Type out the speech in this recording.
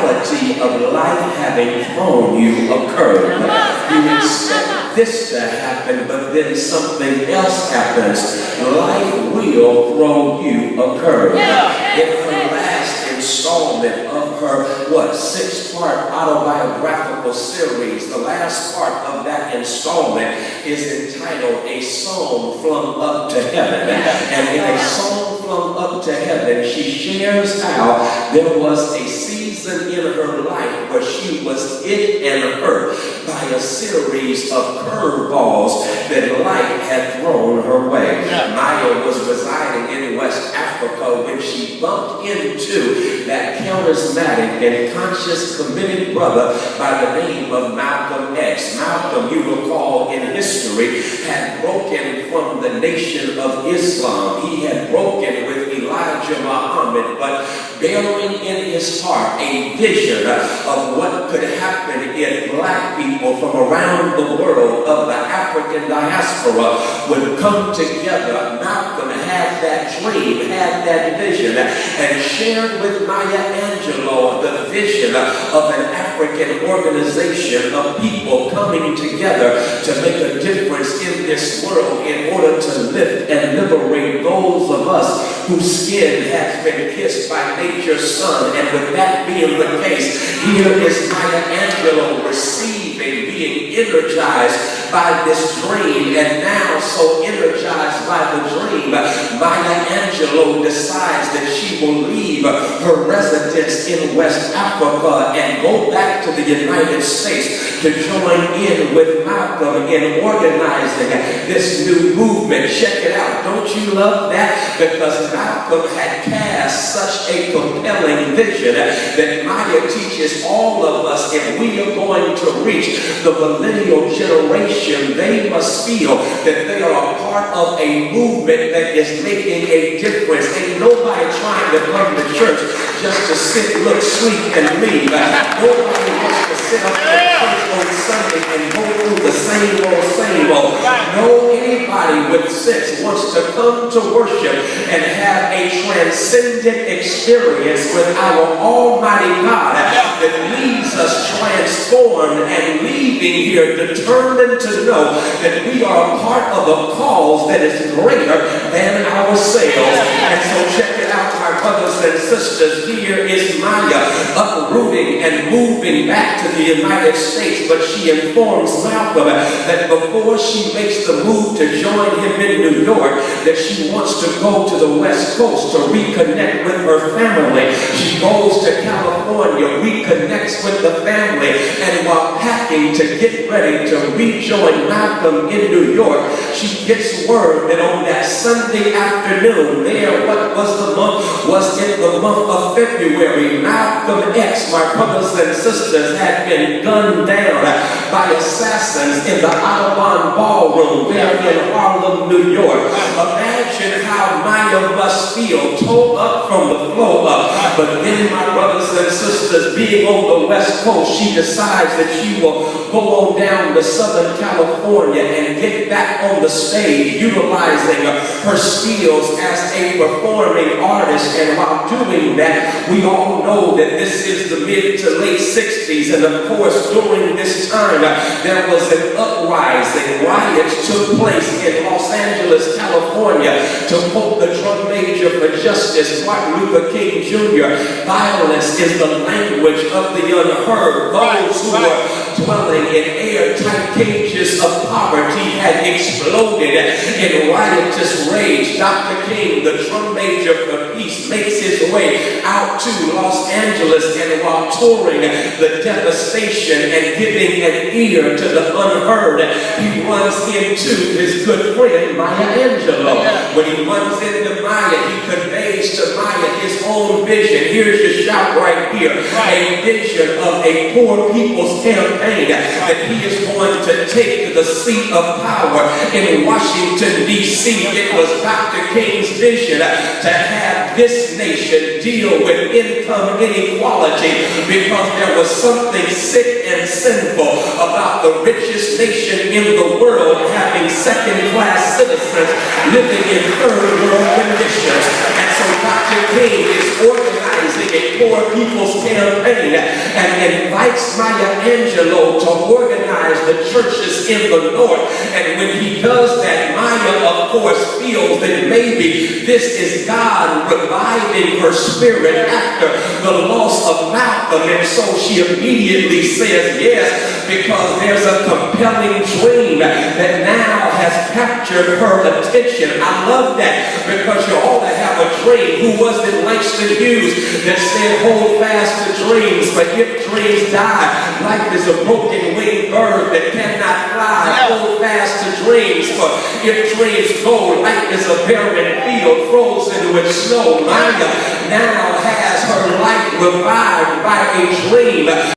reality of life having thrown you a curve. You expect this to happen, but then something else happens. Life will throw you a curve. In her last installment of her, 6-part autobiographical series, the last part of that installment is entitled A Song Flung Up to Heaven. And in A Song Flung Up to Heaven, she shares how there was a season in her life where she was hit and hurt by a series of curveballs that life had thrown her way. Maya was residing in West Africa when she bumped into that charismatic and conscious committed brother by the name of Malcolm X. Malcolm, you recall in history, had broken from the Nation of Islam. He had broken with Elijah Muhammad, but bearing in his heart a vision of what could happen if black people from around the world of the African diaspora would come together. Malcolm had that dream, had that vision, and shared with Maya Angelou the vision of an African organization of people coming together to make a difference in this world in order to lift and liberate those of us whose skin has been kissed by nature's sun. And with that being the case, here is Maya Angelou receiving, being energized by this dream, and now so energized by the dream, Maya Angelou decides that she will leave her residence in West Africa and go back to the United States to join in with Malcolm in organizing this new movement. Check it out. Don't you love that? Because Malcolm had cast such a compelling vision that Maya teaches all of us, if we are going to reach the millennial generation, they must feel that they are a part of a movement that is making a difference. Ain't nobody trying to come to church just to sit, look sweet, and leave. Nobody wants to sit up in church on Sunday and go through the same old, same old. No, anybody with sense wants to come to worship and have a transcendent experience with our Almighty God that leaves us transformed and leaving here determined to know that we are a part of a cause that is greater than ourselves. And so check it out, my brothers and sisters. Here is Maya uprooting and moving back to the United States, but she informs Malcolm that before she makes the move to join him in New York, that she wants to go to the West Coast to reconnect with her family. She goes to California, reconnects with the family, and while packing to get ready to rejoin Malcolm in New York, she gets word that on that Sunday afternoon there, what was the month? Was in the month of February, Malcolm X, my brothers and sisters, had been gunned down by assassins in the Audubon Ballroom there in Harlem, New York. Imagine how Maya must feel, tore up from the floor up. But then, my brothers and sisters, being on the West Coast, she decides that she will go on down to Southern California and get back on the stage, utilizing her skills as a performing artist. And while doing that, we all know that this is the mid to late 60s, and of course during this time there was an uprising. Riots took place in Los Angeles, California, to quote the drum major for justice, Martin Luther King Jr., violence is the language of the unheard. Those who were dwelling in airtight cages of poverty had exploded in riotous rage. Dr. King, the drum major for peace, makes his way out to Los Angeles, and while touring the devastation and giving an ear to the unheard, he runs into his good friend Maya Angelou. When he runs into Maya, he conveys to Maya his own vision. Here's your shout right here. A vision of a poor people's campaign that he is going to take to the seat of power in Washington, D.C. It was Dr. King's vision to have this nation deal with income inequality, because there was something sick and sinful about the richest nation in the world having second-class citizens living in third-world conditions. And so Dr. King is organizing organizing a poor people's campaign and invites Maya Angelou to organize the churches in the north. And when he does that, Maya, of course, feels that maybe this is God reviving her spirit after the loss of Malcolm. And so she immediately says yes, because there's a compelling dream that now has captured her attention. I love that, because you ought to have a dream. Who was it, Langston Hughes, that said, hold fast to dreams, but if dreams die, life is a broken winged bird that cannot fly. Hold fast to dreams, for if dreams go, life is a barren field frozen with snow. Maya now has her life revived by a dream.